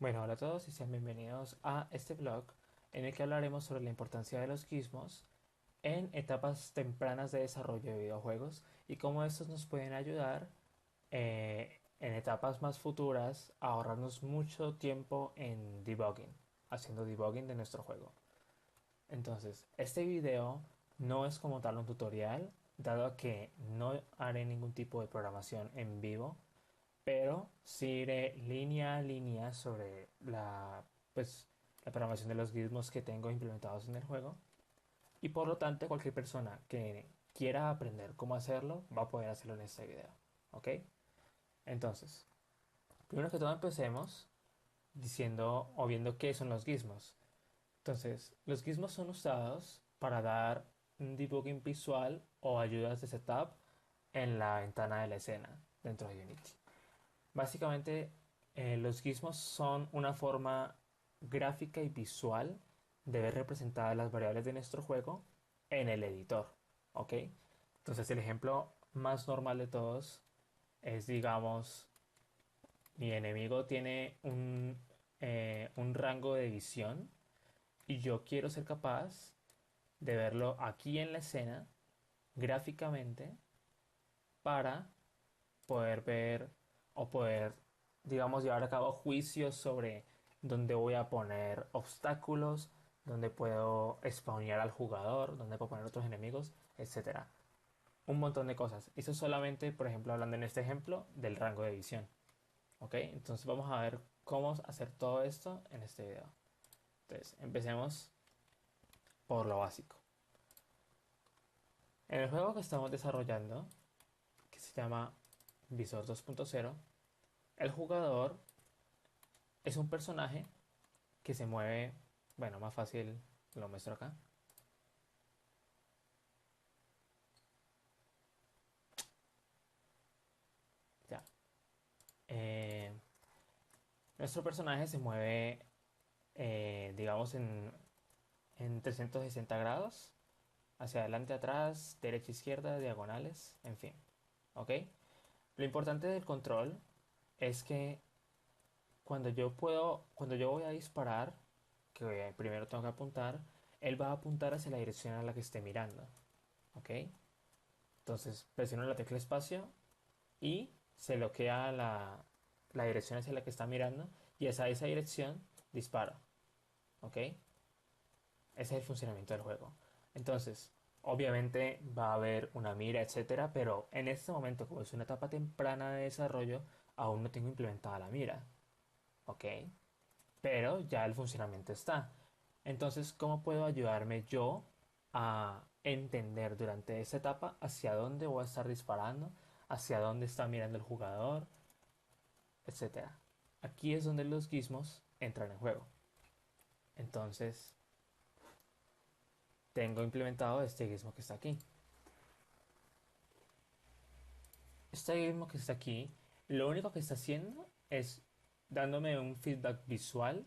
Bueno, hola a todos y sean bienvenidos a este blog en el que hablaremos sobre la importancia de los gizmos en etapas tempranas de desarrollo de videojuegos y cómo estos nos pueden ayudar en etapas más futuras a ahorrarnos mucho tiempo en debugging, haciendo debugging de nuestro juego. Entonces, este video no es como tal un tutorial, dado que no haré ningún tipo de programación en vivo, pero sí iré línea a línea sobre pues, la programación de los gizmos que tengo implementados en el juego. Y por lo tanto, cualquier persona que quiera aprender cómo hacerlo va a poder hacerlo en este video. ¿Ok? Entonces, primero que todo empecemos diciendo o viendo qué son los gizmos. Entonces, los gizmos son usados para dar un debugging visual o ayudas de setup en la ventana de la escena dentro de Unity. Básicamente, los gizmos son una forma gráfica y visual de ver representadas las variables de nuestro juego en el editor. ¿Ok? Entonces, el ejemplo más normal de todos es, digamos, mi enemigo tiene un rango de visión y yo quiero ser capaz de verlo aquí en la escena gráficamente para poder ver o poder, digamos, llevar a cabo juicios sobre dónde voy a poner obstáculos, dónde puedo spawnear al jugador, dónde puedo poner otros enemigos, etcétera. Un montón de cosas. Eso solamente, por ejemplo, hablando en este ejemplo del rango de visión. ¿Ok? Entonces vamos a ver cómo hacer todo esto en este video. Entonces, empecemos por lo básico. En el juego que estamos desarrollando, que se llama Visor 2.0, el jugador es un personaje que se mueve, bueno, más fácil lo muestro acá. Ya. Eh, Nuestro personaje se mueve, digamos, en 360 grados, hacia adelante, atrás, derecha, izquierda, diagonales, en fin. ¿Ok? Lo importante del control es que cuando yo voy a disparar, que primero tengo que apuntar, él va a apuntar hacia la dirección a la que esté mirando. ¿Ok? Entonces presiono la tecla espacio y se bloquea la dirección hacia la que está mirando y es a esa dirección disparo. ¿Ok? Ese es el funcionamiento del juego. Entonces, obviamente va a haber una mira, etcétera, pero en este momento, como es una etapa temprana de desarrollo, aún no tengo implementada la mira. ¿Ok? Pero ya el funcionamiento está. Entonces, ¿cómo puedo ayudarme yo a entender durante esta etapa hacia dónde voy a estar disparando, hacia dónde está mirando el jugador, etcétera? Aquí es donde los gizmos entran en juego. Entonces, tengo implementado este gizmo que está aquí. Este gizmo que está aquí, lo único que está haciendo es dándome un feedback visual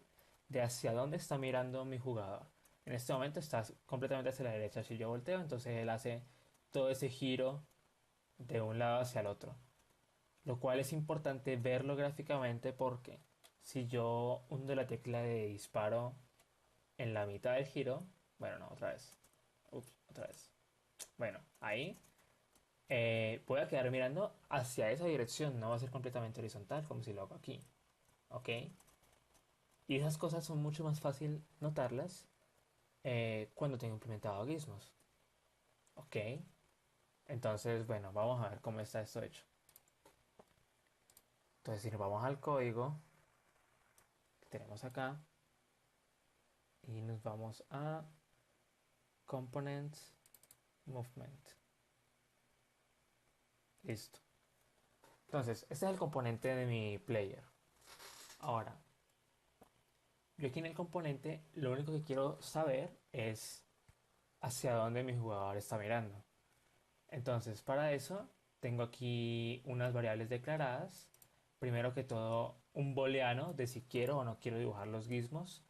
de hacia dónde está mirando mi jugador. En este momento está completamente hacia la derecha. Si yo volteo, entonces él hace todo ese giro de un lado hacia el otro. Lo cual es importante verlo gráficamente porque si yo hundo la tecla de disparo en la mitad del giro, bueno, no, otra vez. Ups, otra vez. Bueno, ahí voy a quedar mirando hacia esa dirección, no va a ser completamente horizontal como si lo hago aquí. ¿Ok? Y esas cosas son mucho más fácil notarlas cuando tengo implementado gizmos. ¿Ok? Entonces, bueno, vamos a ver cómo está esto hecho. Entonces, si nos vamos al código que tenemos acá y nos vamos a Components Movement. Listo. Entonces, este es el componente de mi player. Ahora, yo aquí en el componente lo único que quiero saber es hacia dónde mi jugador está mirando. Entonces, para eso, tengo aquí unas variables declaradas. Primero que todo, un booleano de si quiero o no quiero dibujar los gizmos.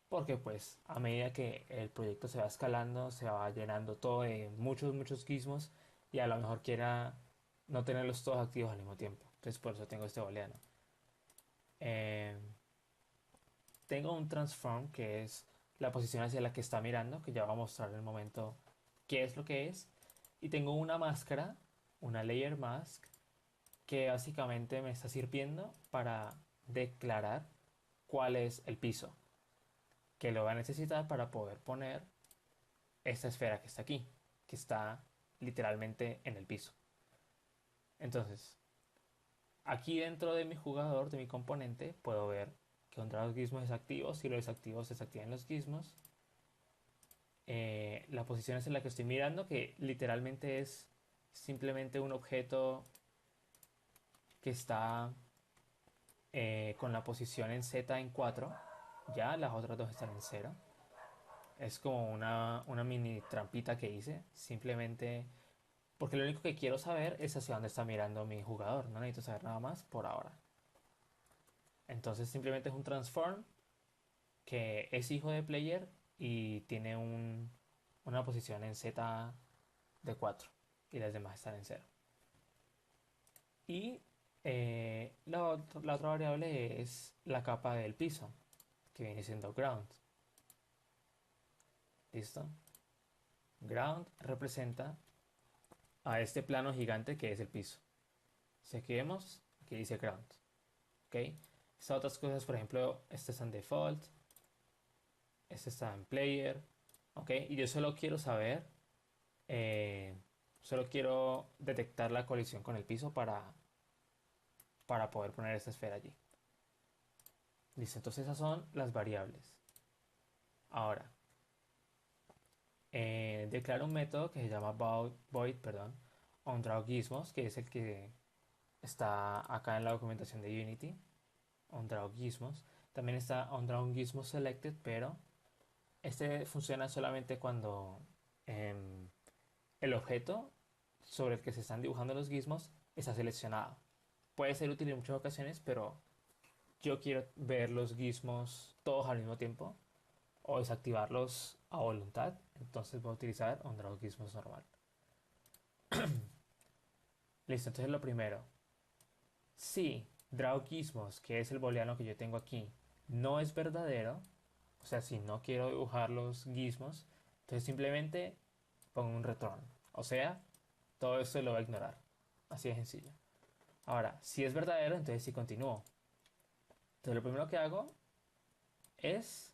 Porque pues a medida que el proyecto se va escalando, se va llenando todo de muchos gizmos y a lo mejor quiera no tenerlos todos activos al mismo tiempo. Entonces por eso tengo este booleano. Eh, tengo un transform que es la posición hacia la que está mirando, que ya va a mostrar en el momento qué es lo que es. Y tengo una máscara, una layer mask, que básicamente me está sirviendo para declarar cuál es el piso, que lo va a necesitar para poder poner esta esfera que está aquí, que está literalmente en el piso. Entonces, aquí dentro de mi jugador, de mi componente, puedo ver que contra los gizmos desactivos, si lo desactivo se desactivan los gizmos. La posición es en la que estoy mirando, que literalmente es simplemente un objeto que está con la posición en Z en 4. Ya las otras dos están en 0. Es como una mini trampita que hice, simplemente porque lo único que quiero saber es hacia dónde está mirando mi jugador. No necesito saber nada más por ahora. Entonces simplemente es un transform que es hijo de player y tiene una posición en Z de 4 y las demás están en 0. Y la otra variable es la capa del piso, que viene siendo ground. ¿Listo? Ground representa a este plano gigante que es el piso. Si aquí vemos, aquí dice ground. ¿Ok? Estas otras cosas, por ejemplo, este está en default, este está en player. ¿Ok? Y yo solo quiero saber, eh, solo quiero detectar la colisión con el piso para poder poner esta esfera allí. Listo, entonces esas son las variables. Ahora, declaro un método que se llama void, perdón, onDrawGizmos, que es el que está acá en la documentación de Unity. OnDrawGizmos. También está onDrawGizmosSelected, pero este funciona solamente cuando el objeto sobre el que se están dibujando los gizmos está seleccionado. Puede ser útil en muchas ocasiones, pero yo quiero ver los gizmos todos al mismo tiempo o desactivarlos a voluntad, entonces voy a utilizar onDrawGizmos normal. Listo, entonces lo primero, si drawGizmos, que es el booleano que yo tengo aquí, no es verdadero, o sea, si no quiero dibujar los gizmos, entonces simplemente pongo un return. O sea, todo esto lo va a ignorar. Así de sencillo. Ahora, si es verdadero, entonces sí continúo. Entonces lo primero que hago es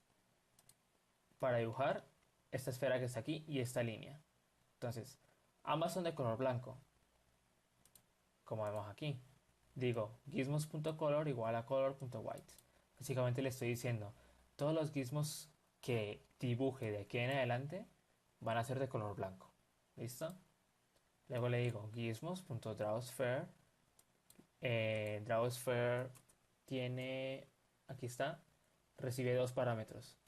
para dibujar esta esfera que está aquí y esta línea. Entonces, ambas son de color blanco, como vemos aquí. Digo gizmos.color igual a color.white. Básicamente le estoy diciendo, todos los gizmos que dibuje de aquí en adelante van a ser de color blanco. ¿Listo? Luego le digo gizmos.drawSphere. Drawsphere tiene, aquí está, recibe dos parámetros.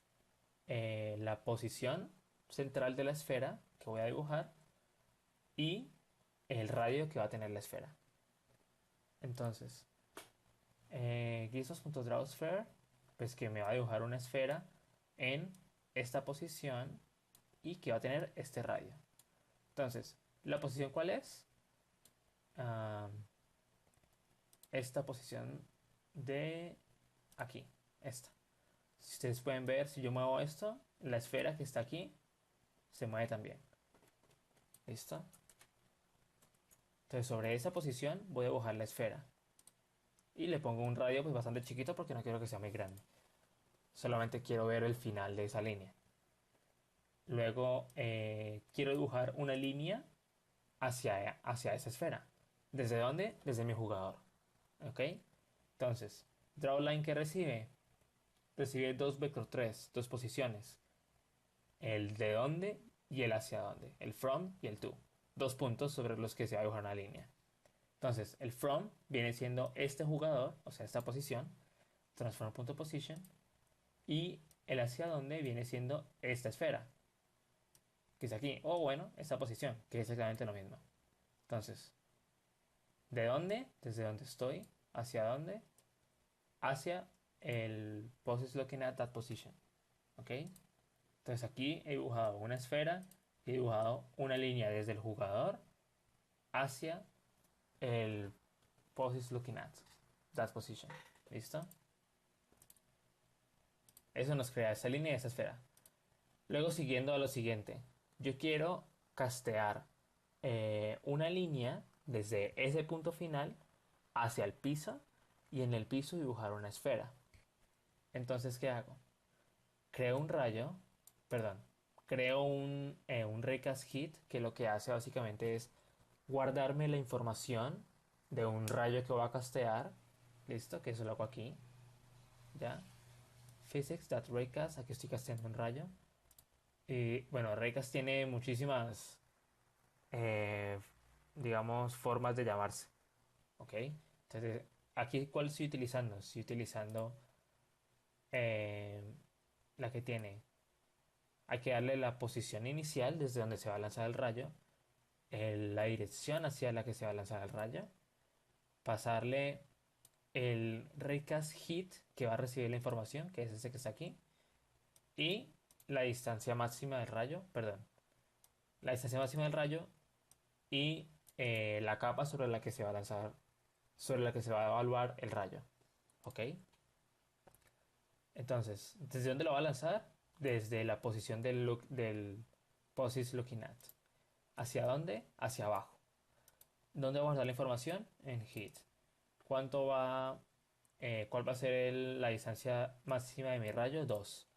La posición central de la esfera que voy a dibujar y el radio que va a tener la esfera. Entonces, gizmos.drawSphere, pues que me va a dibujar una esfera en esta posición y que va a tener este radio. Entonces, ¿la posición cuál es? Esta posición de aquí, esta. Si ustedes pueden ver, si yo muevo esto, la esfera que está aquí se mueve también. ¿Listo? Entonces sobre esa posición voy a dibujar la esfera. Y le pongo un radio pues bastante chiquito porque no quiero que sea muy grande. Solamente quiero ver el final de esa línea. Luego quiero dibujar una línea hacia esa esfera. ¿Desde dónde? Desde mi jugador. ¿Ok? Entonces, drawLine que recibe dos vector 3, dos posiciones. El de dónde y el hacia dónde. El from y el to. Dos puntos sobre los que se va a dibujar una línea. Entonces, el from viene siendo este jugador, o sea, esta posición, transform.position, y el hacia dónde viene siendo esta esfera, que es aquí, o bueno, esta posición, que es exactamente lo mismo. Entonces, ¿de dónde? Desde donde estoy, ¿hacia dónde? Hacia el post is looking at that position. ¿Ok? Entonces aquí he dibujado una esfera y he dibujado una línea desde el jugador hacia el post is looking at that position. ¿Listo? Eso nos crea esta línea y esta esfera. Luego siguiendo a lo siguiente, yo quiero castear una línea desde ese punto final hacia el piso y en el piso dibujar una esfera. Entonces, ¿qué hago? Creo un rayo, perdón, creo un raycast hit que lo que hace básicamente es guardarme la información de un rayo que voy a castear. Listo, que eso lo hago aquí. Ya. Physics.raycast, aquí estoy casteando un rayo. Y bueno, raycast tiene muchísimas, eh, digamos, formas de llamarse. ¿Ok? Entonces, aquí, ¿cuál estoy utilizando? Estoy utilizando eh, la que tiene. Hay que darle la posición inicial desde donde se va a lanzar el rayo, la dirección hacia la que se va a lanzar el rayo, pasarle el raycast hit que va a recibir la información, que es ese que está aquí, y la distancia máxima del rayo, perdón, la distancia máxima del rayo y la capa sobre la que se va a lanzar, sobre la que se va a evaluar el rayo. ¿Ok? Entonces, ¿desde dónde lo va a lanzar? Desde la posición del POSIX Looking At. ¿Hacia dónde? Hacia abajo. ¿Dónde vamos a dar la información? En hit. ¿Cuánto va, cuál va a ser la distancia máxima de mi rayo? 2.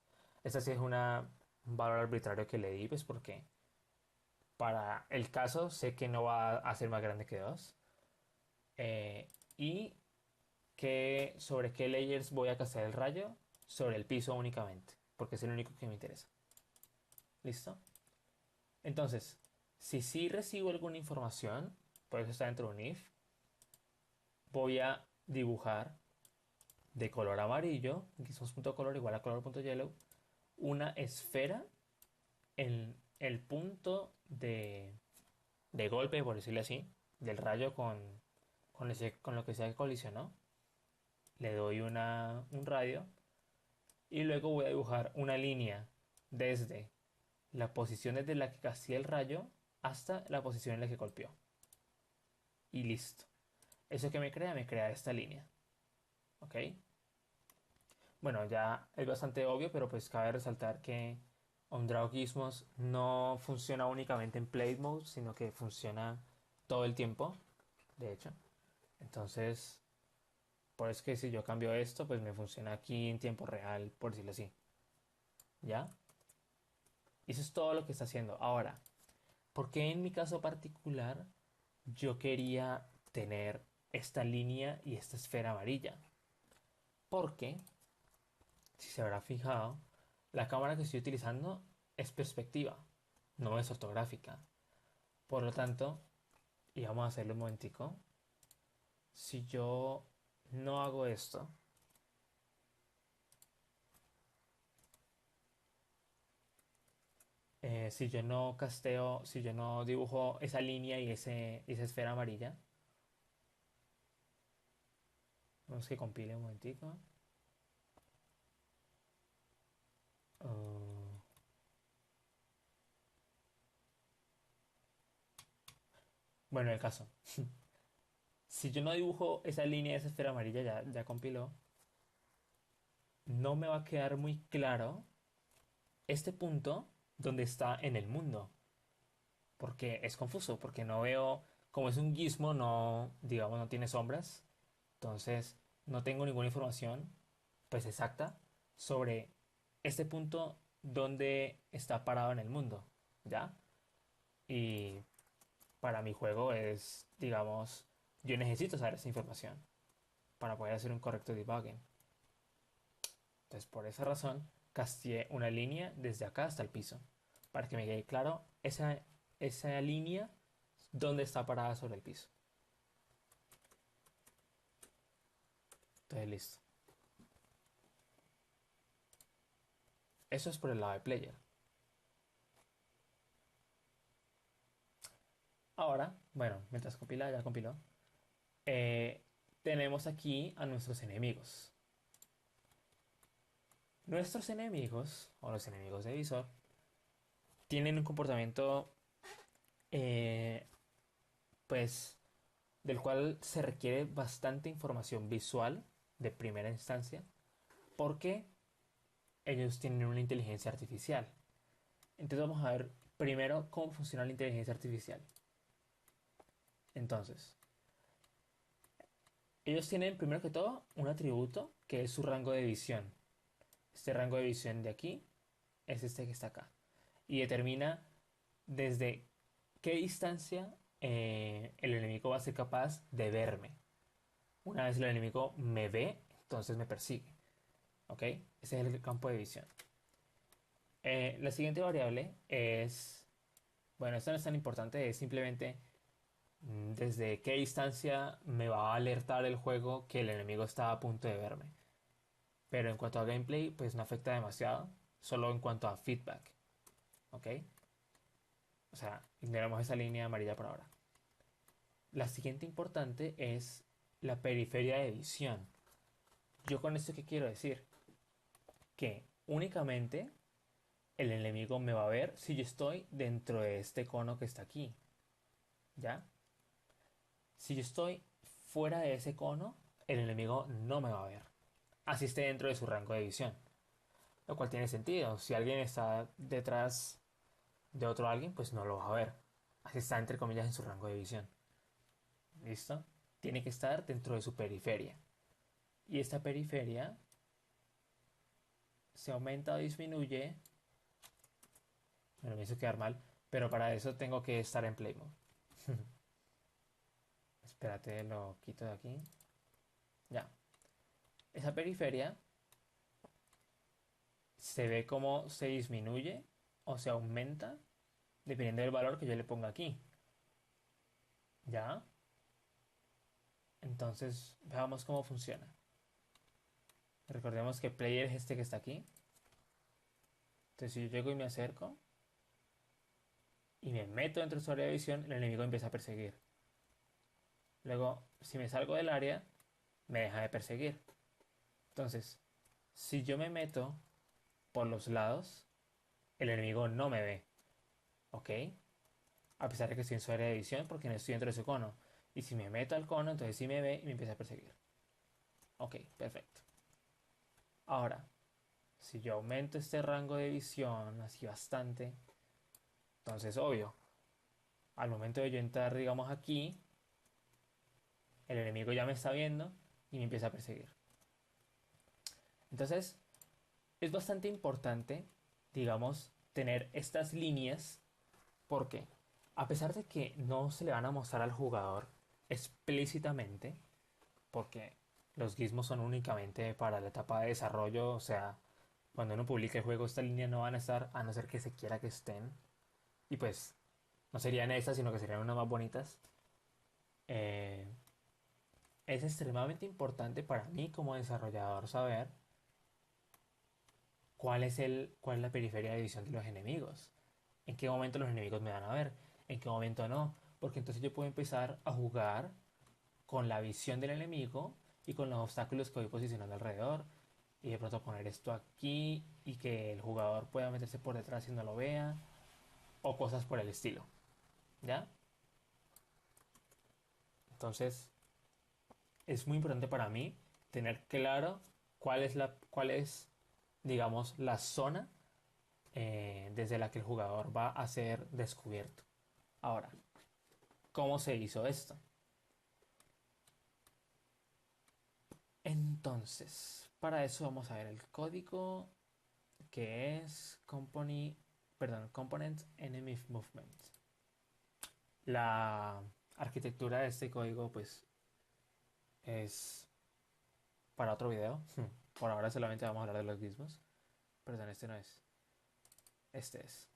Esta sí es un valor arbitrario que le di, pues porque para el caso sé que no va a ser más grande que 2. Y sobre qué layers voy a castear el rayo, sobre el piso únicamente, porque es el único que me interesa. ¿Listo? Entonces, si sí recibo alguna información, por eso está dentro de un if, voy a dibujar de color amarillo, gizmos.color igual a color.yellow, una esfera en el punto de golpe, por decirlo así, del rayo con lo que sea que colisionó. Le doy un radio y luego voy a dibujar una línea desde la posición desde la que castié el rayo hasta la posición en la que golpeó. Y listo. Eso que me crea esta línea. ¿Ok? Bueno, ya es bastante obvio, pero pues cabe resaltar que OnDraw Gizmos no funciona únicamente en Play Mode, sino que funciona todo el tiempo, de hecho. Entonces, por eso es que si yo cambio esto, pues me funciona aquí en tiempo real, por decirlo así. ¿Ya? Y eso es todo lo que está haciendo. Ahora, ¿por qué en mi caso particular yo quería tener esta línea y esta esfera amarilla? Porque, si se habrá fijado, la cámara que estoy utilizando es perspectiva, no es ortográfica. Por lo tanto, y vamos a hacerlo un momentico, si yo no hago esto, si yo no casteo, si yo no dibujo esa línea y esa esfera amarilla, vamos que compile un momentico. Uh, bueno, el caso. Si yo no dibujo esa línea, esa esfera amarilla, ya compiló, no me va a quedar muy claro este punto donde está en el mundo. Porque es confuso, porque no veo, como es un gizmo, no, digamos, no tiene sombras. Entonces, no tengo ninguna información, pues exacta, sobre este punto donde está parado en el mundo. ¿Ya? Y para mi juego es, digamos, yo necesito saber esa información para poder hacer un correcto debugging. Entonces, por esa razón, casteé una línea desde acá hasta el piso, para que me quede claro esa línea donde está parada sobre el piso. Entonces, listo. Eso es por el lado de player. Ahora, bueno, mientras compila, ya compiló. eh, Tenemos aquí a nuestros enemigos. Nuestros enemigos, o los enemigos de Visor, tienen un comportamiento, eh, pues, del cual se requiere bastante información visual de primera instancia, porque ellos tienen una inteligencia artificial. Entonces vamos a ver primero cómo funciona la inteligencia artificial. Entonces, ellos tienen primero que todo un atributo que es su rango de visión. Este rango de visión de aquí es este que está acá. Y determina desde qué distancia el enemigo va a ser capaz de verme. Una vez el enemigo me ve, entonces me persigue. ¿Ok? Ese es el campo de visión. La siguiente variable es, bueno, esto no es tan importante, es simplemente desde qué distancia me va a alertar el juego que el enemigo está a punto de verme. Pero en cuanto a gameplay, pues no afecta demasiado, solo en cuanto a feedback. ¿Ok? O sea, ignoramos esa línea amarilla por ahora. La siguiente importante es la periferia de visión. ¿Yo con esto qué quiero decir? Que únicamente el enemigo me va a ver si yo estoy dentro de este cono que está aquí. ¿Ya? Si yo estoy fuera de ese cono, el enemigo no me va a ver. Así esté dentro de su rango de visión. Lo cual tiene sentido. Si alguien está detrás de otro alguien, pues no lo va a ver. Así está entre comillas en su rango de visión. ¿Listo? Tiene que estar dentro de su periferia. Y esta periferia se aumenta o disminuye. Me hizo quedar mal. Pero para eso tengo que estar en Play Mode. Espérate, lo quito de aquí. Ya. Esa periferia se ve como se disminuye o se aumenta dependiendo del valor que yo le ponga aquí. ¿Ya? Entonces, veamos cómo funciona. Recordemos que player es este que está aquí. Entonces, si yo llego y me acerco y me meto dentro de su área de visión, el enemigo empieza a perseguir. Luego, si me salgo del área, me deja de perseguir. Entonces, si yo me meto por los lados, el enemigo no me ve. ¿Ok? A pesar de que estoy en su área de visión porque no estoy dentro de su cono. Y si me meto al cono, entonces sí me ve y me empieza a perseguir. Ok, perfecto. Ahora, si yo aumento este rango de visión así bastante, entonces obvio, al momento de yo entrar, digamos aquí, el enemigo ya me está viendo y me empieza a perseguir. Entonces, es bastante importante, digamos, tener estas líneas porque, a pesar de que no se le van a mostrar al jugador explícitamente, porque los gizmos son únicamente para la etapa de desarrollo, o sea, cuando uno publique el juego, estas líneas no van a estar, a no ser que se quiera que estén. Y pues, no serían estas, sino que serían unas más bonitas. Eh, es extremadamente importante para mí como desarrollador saber cuál es la periferia de visión de los enemigos. En qué momento los enemigos me van a ver, en qué momento no. Porque entonces yo puedo empezar a jugar con la visión del enemigo y con los obstáculos que voy posicionando alrededor. Y de pronto poner esto aquí y que el jugador pueda meterse por detrás y no lo vea. O cosas por el estilo. ¿Ya? Entonces es muy importante para mí tener claro cuál es, digamos, la zona desde la que el jugador va a ser descubierto. Ahora, ¿cómo se hizo esto? Entonces, para eso vamos a ver el código que es Component Enemy Movement. La arquitectura de este código pues es para otro video. Por ahora solamente vamos a hablar de los mismos. Perdón, este no es. Este es.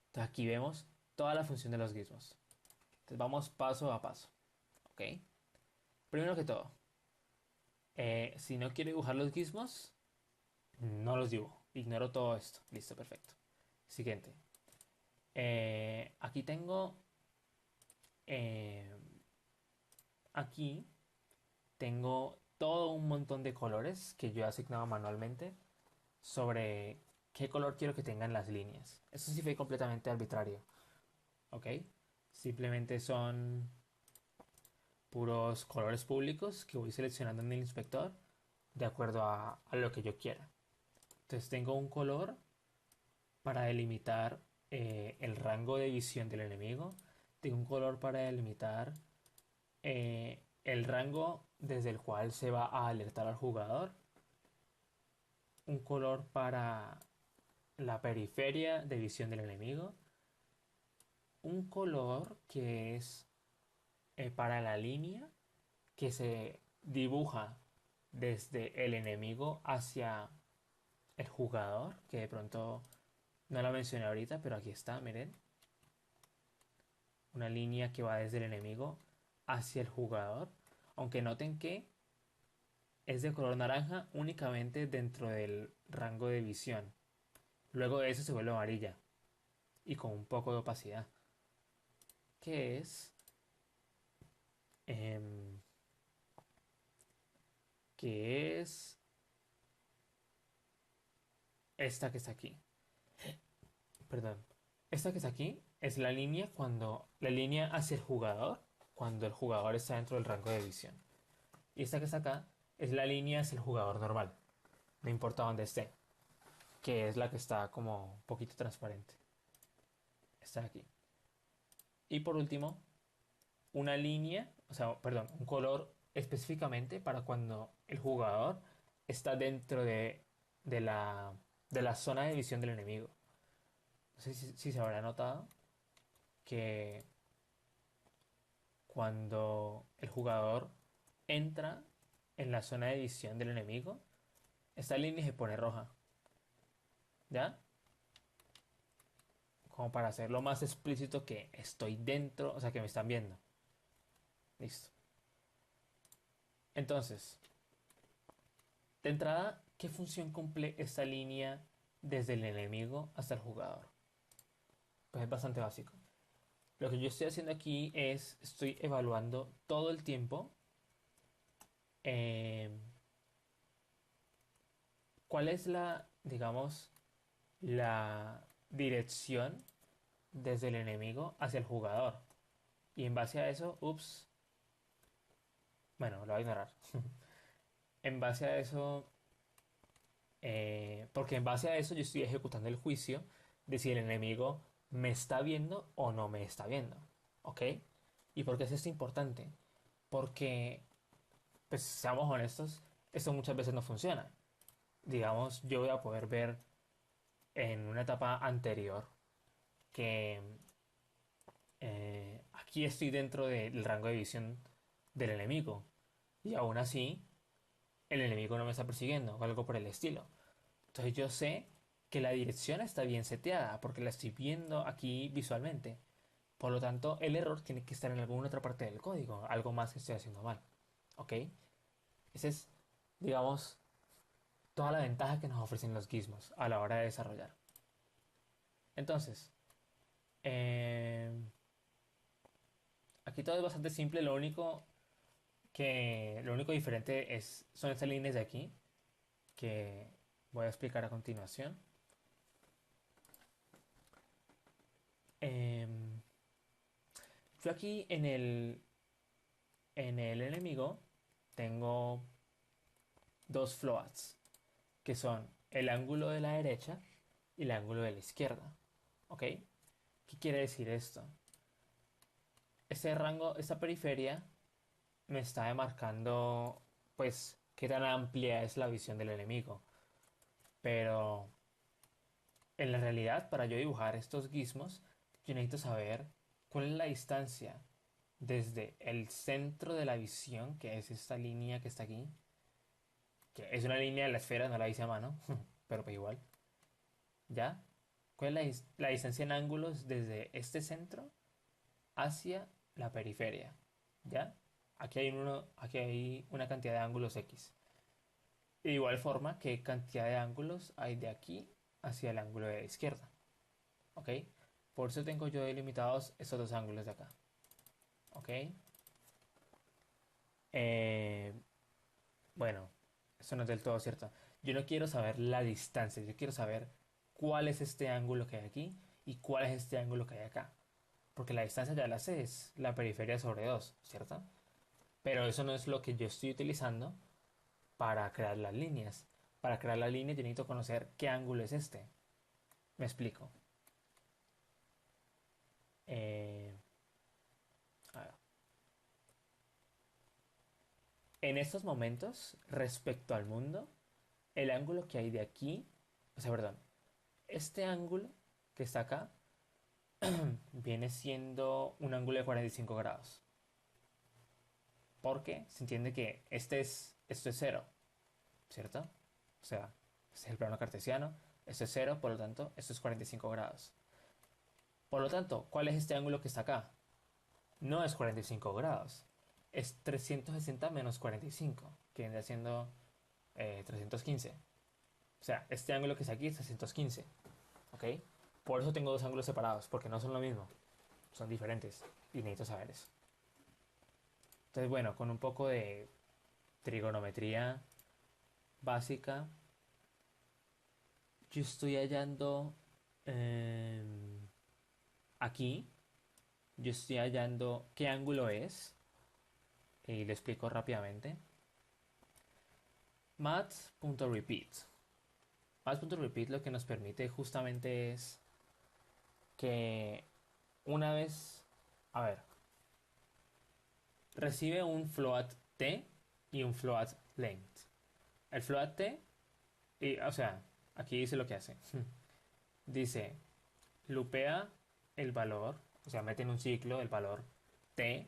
Entonces aquí vemos toda la función de los gizmos. Entonces vamos paso a paso. ¿Ok? Primero que todo, si no quiero dibujar los gizmos, no los dibujo. Ignoro todo esto. Listo, perfecto. Siguiente. Aquí tengo. eh, aquí tengo todo un montón de colores que yo he asignado manualmente sobre qué color quiero que tengan las líneas. Eso sí fue completamente arbitrario. ¿Ok? Simplemente son puros colores públicos que voy seleccionando en el inspector de acuerdo a lo que yo quiera. Entonces tengo un color para delimitar el rango de visión del enemigo. Tengo un color para delimitar el rango desde el cual se va a alertar al jugador. Un color para la periferia de visión del enemigo. Un color que es para la línea que se dibuja desde el enemigo hacia el jugador, que de pronto no la mencioné ahorita, pero aquí está, miren. Una línea que va desde el enemigo hacia el jugador. Aunque noten que es de color naranja únicamente dentro del rango de visión. Luego de eso se vuelve amarilla y con un poco de opacidad. Que es... em, que es esta que está aquí. Perdón. Esta que está aquí es la línea la línea hacia el jugador cuando el jugador está dentro del rango de visión. Y esta que está acá es la línea hacia el jugador normal, no importa dónde esté, que es la que está como un poquito transparente. Está aquí. Y por último, una línea, o sea, perdón, un color específicamente para cuando el jugador está dentro de la, de la zona de visión del enemigo. No sé si se habrá notado que cuando el jugador entra en la zona de visión del enemigo, esta línea se pone roja. ¿Ya? Como para hacerlo más explícito que estoy dentro, o sea, que me están viendo. Listo. Entonces, de entrada, ¿qué función cumple esta línea desde el enemigo hasta el jugador? Pues es bastante básico. Lo que yo estoy haciendo aquí es, estoy evaluando todo el tiempo eh, cuál es la, digamos, la dirección desde el enemigo hacia el jugador. Y en base a eso, ups, bueno, lo voy a ignorar. En base a eso, porque en base a eso yo estoy ejecutando el juicio de si el enemigo me está viendo o no me está viendo. ¿Ok? ¿Y por qué es esto importante? Porque, pues seamos honestos, esto muchas veces no funciona. Digamos, yo voy a poder ver en una etapa anterior que aquí estoy dentro del rango de visión del enemigo. Y aún así, el enemigo no me está persiguiendo o algo por el estilo. Entonces yo sé que la dirección está bien seteada porque la estoy viendo aquí visualmente. Por lo tanto, el error tiene que estar en alguna otra parte del código, algo más que estoy haciendo mal. ¿Ok? Esa es, digamos, toda la ventaja que nos ofrecen los gizmos a la hora de desarrollar. Entonces, eh, aquí todo es bastante simple, lo único diferente son estas líneas de aquí que voy a explicar a continuación. Em, yo aquí en el enemigo tengo dos floats, que son el ángulo de la derecha y el ángulo de la izquierda. ¿Ok? ¿Qué quiere decir esto? Este rango, esta periferia, me está demarcando, pues, qué tan amplia es la visión del enemigo. Pero, en la realidad, para yo dibujar estos gizmos, yo necesito saber cuál es la distancia desde el centro de la visión, que es esta línea que está aquí, que es una línea de la esfera, no la hice a mano, pero pues igual, ¿ya? ¿Cuál es la distancia en ángulos desde este centro hacia la periferia? ¿Ya? Aquí hay una cantidad de ángulos X. De igual forma, ¿qué cantidad de ángulos hay de aquí hacia el ángulo de la izquierda? ¿Ok? Por eso tengo yo delimitados estos dos ángulos de acá. ¿Ok? Eh, bueno, eso no es del todo cierto. Yo no quiero saber la distancia, yo quiero saber cuál es este ángulo que hay aquí y cuál es este ángulo que hay acá. Porque la distancia ya la sé, es la periferia sobre 2, ¿cierto? Pero eso no es lo que yo estoy utilizando para crear las líneas. Para crear la línea yo necesito conocer qué ángulo es este. Me explico. Eh, a ver. En estos momentos, respecto al mundo, el ángulo que hay de aquí, o sea, perdón, este ángulo que está acá viene siendo un ángulo de 45 grados. Porque se entiende que esto es cero, ¿cierto? O sea, este es el plano cartesiano, esto es cero, por lo tanto, esto es 45 grados. Por lo tanto, ¿cuál es este ángulo que está acá? No es 45 grados, es 360 menos 45, que viene siendo 315. O sea, este ángulo que está aquí es 315, ¿ok? Por eso tengo dos ángulos separados, porque no son lo mismo, son diferentes, y necesito saber eso. Entonces, bueno, con un poco de trigonometría básica, yo estoy hallando aquí, yo estoy hallando qué ángulo es, y lo explico rápidamente. Math.repeat. Math.repeat lo que nos permite justamente es que una vez, a ver, recibe un float t y un float length. El float t, o sea, aquí dice lo que hace. Dice, lupea el valor, o sea, mete en un ciclo el valor t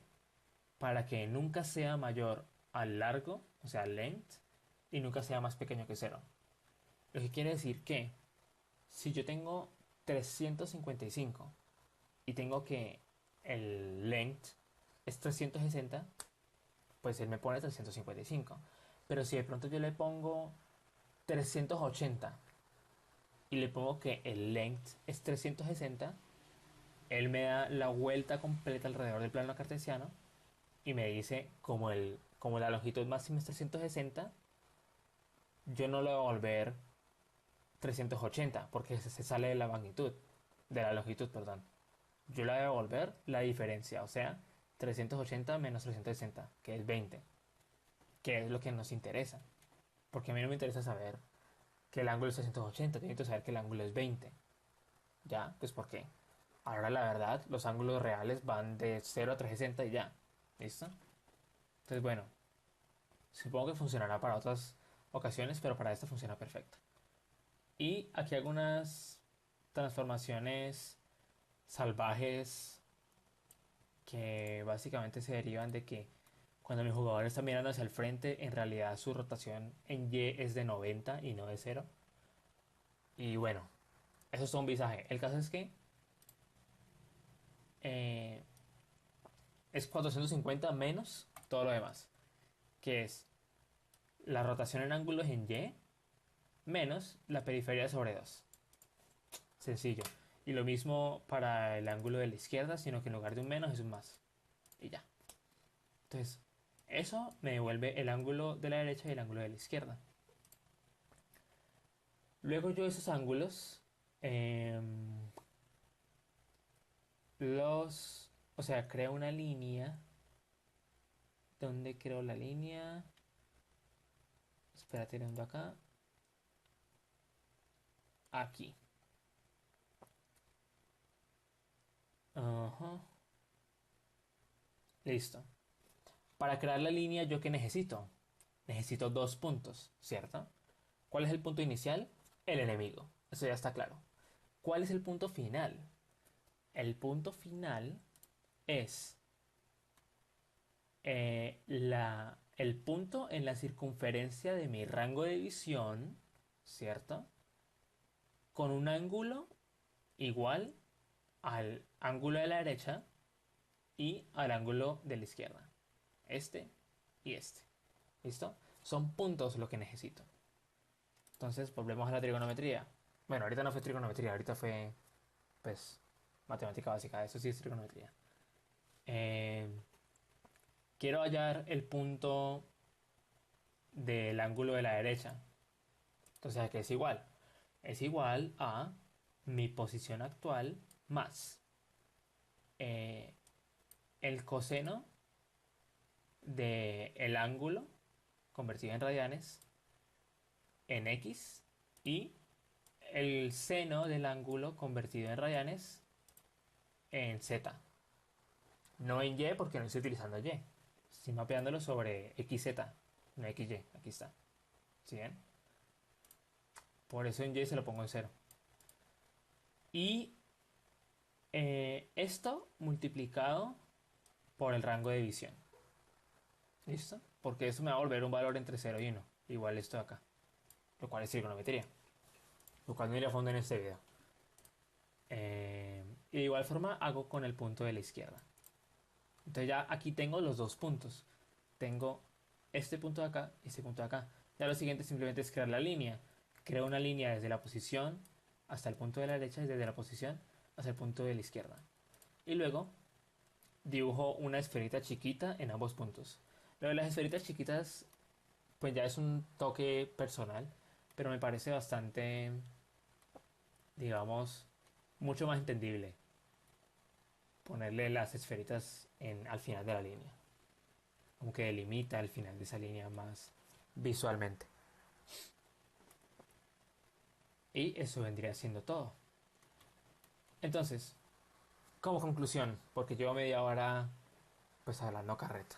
para que nunca sea mayor al largo, o sea, length, y nunca sea más pequeño que cero. Lo que quiere decir que si yo tengo 355 y tengo que el length es 360, pues él me pone 355. Pero si de pronto yo le pongo 380 y le pongo que el length es 360, él me da la vuelta completa alrededor del plano cartesiano y me dice como la longitud máxima es 360, yo no lo voy a volver 380 porque se sale de la magnitud, de la longitud, perdón. Yo le voy a devolver la diferencia, o sea, 380 menos 360, que es 20, que es lo que nos interesa. Porque a mí no me interesa saber que el ángulo es 380, yo necesito saber que el ángulo es 20. ¿Ya? Pues ¿por qué? Ahora la verdad, los ángulos reales van de 0 a 360 y ya. ¿Listo? Entonces, bueno, supongo que funcionará para otras ocasiones, pero para esta funciona perfecto. Y aquí algunas transformaciones salvajes que básicamente se derivan de que cuando mi jugador está mirando hacia el frente, en realidad su rotación en Y es de 90 y no de 0. Y bueno, eso es todo un visaje. El caso es que eh, es 450 menos todo lo demás, que es la rotación en ángulos en Y menos la periferia sobre 2. Sencillo. Y lo mismo para el ángulo de la izquierda, sino que en lugar de un menos es un más. Y ya. Entonces, eso me devuelve el ángulo de la derecha y el ángulo de la izquierda. Luego yo esos ángulos o sea, creo una línea. ¿Dónde creo la línea? Espera, tirando acá. Aquí. Ajá. Listo. Para crear la línea, ¿yo qué necesito? Necesito dos puntos, ¿cierto? ¿Cuál es el punto inicial? El enemigo. Eso ya está claro. ¿Cuál es el punto final? El punto final es el punto en la circunferencia de mi rango de visión, ¿cierto? Con un ángulo igual al ángulo de la derecha y al ángulo de la izquierda. Este y este. ¿Listo? Son puntos lo que necesito. Entonces, volvemos a la trigonometría. Bueno, ahorita no fue trigonometría, ahorita fue, pues, matemática básica. Eso sí es trigonometría. Eh, quiero hallar el punto del ángulo de la derecha. Entonces, ¿qué es igual? Es igual a mi posición actual más eh, el coseno del ángulo convertido en radianes en X y el seno del ángulo convertido en radianes en Z. No en Y porque no estoy utilizando Y. Estoy mapeándolo sobre XZ, no XY. Aquí está. ¿Sí ven? Por eso en Y se lo pongo en cero. Y esto multiplicado por el rango de visión. ¿Listo? Porque eso me va a volver un valor entre 0 y 1. Igual esto de acá. Lo cual es trigonometría. Lo cual no iré a fondo en este video. Y de igual forma hago con el punto de la izquierda. Entonces ya aquí tengo los dos puntos. Tengo este punto de acá y este punto de acá. Ya lo siguiente simplemente es crear la línea. Creo una línea desde la posición hasta el punto de la derecha y desde la posición hasta el punto de la izquierda. Y luego dibujo una esferita chiquita en ambos puntos. Lo de las esferitas chiquitas pues ya es un toque personal, pero me parece bastante, digamos, mucho más entendible ponerle las esferitas al final de la línea. Como que delimita el final de esa línea más visualmente. Y eso vendría siendo todo. Entonces, como conclusión, porque llevo media hora pues hablando carreta.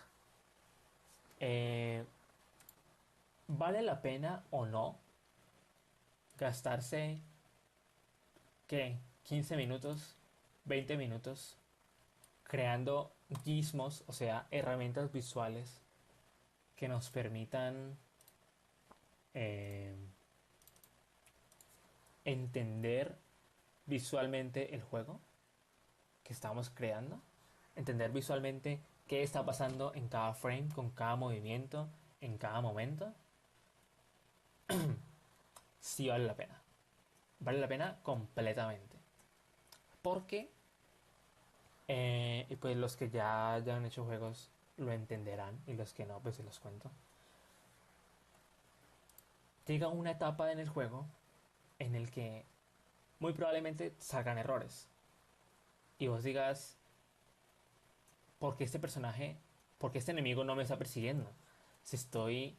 Eh, ¿Vale la pena o no gastarse, qué, 15 minutos, 20 minutos creando gizmos, o sea, herramientas visuales que nos permitan eh, entender visualmente el juego que estamos creando? Entender visualmente qué está pasando en cada frame, con cada movimiento, en cada momento. Sí vale la pena. Vale la pena completamente. Porque, y pues los que ya han hecho juegos lo entenderán y los que no, pues se los cuento. Llega una etapa en el juego en el que muy probablemente salgan errores. Y vos digas, ¿por qué este personaje, por qué este enemigo no me está persiguiendo? Si estoy,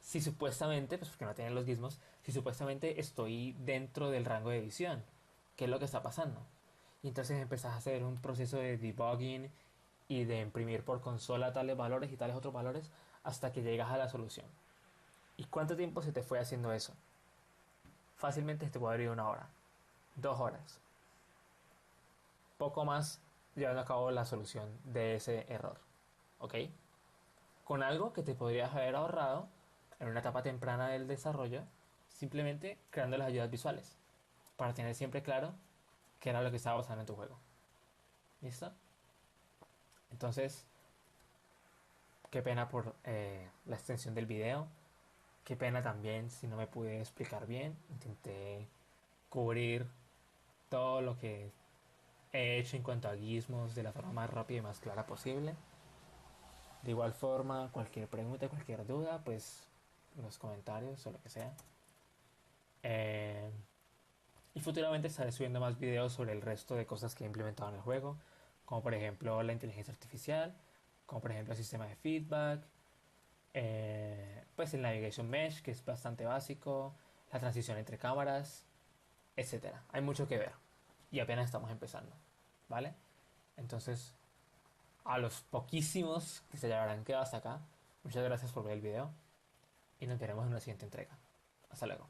si supuestamente, pues porque no tienen los gizmos, si supuestamente estoy dentro del rango de visión, ¿qué es lo que está pasando? Y entonces empezás a hacer un proceso de debugging y de imprimir por consola tales valores y tales otros valores hasta que llegas a la solución. ¿Y cuánto tiempo se te fue haciendo eso? Fácilmente se te puede abrir 1 hora, 2 horas, poco más llevando a cabo la solución de ese error. ¿Ok? Con algo que te podrías haber ahorrado en una etapa temprana del desarrollo, simplemente creando las ayudas visuales, para tener siempre claro qué era lo que estaba pasando en tu juego. ¿Listo? Entonces, qué pena por la extensión del video. Qué pena también si no me pude explicar bien. Intenté cubrir todo lo que he hecho en cuanto a gizmos de la forma más rápida y más clara posible. De igual forma, cualquier pregunta, cualquier duda, pues en los comentarios o lo que sea. Eh, y futuramente estaré subiendo más videos sobre el resto de cosas que he implementado en el juego, como por ejemplo la inteligencia artificial, como por ejemplo el sistema de feedback, pues el navigation mesh, que es bastante básico, la transición entre cámaras, etcétera. Hay mucho que ver y apenas estamos empezando, ¿vale? Entonces, a los poquísimos que se habrán quedado hasta acá, muchas gracias por ver el video y nos veremos en una siguiente entrega. Hasta luego.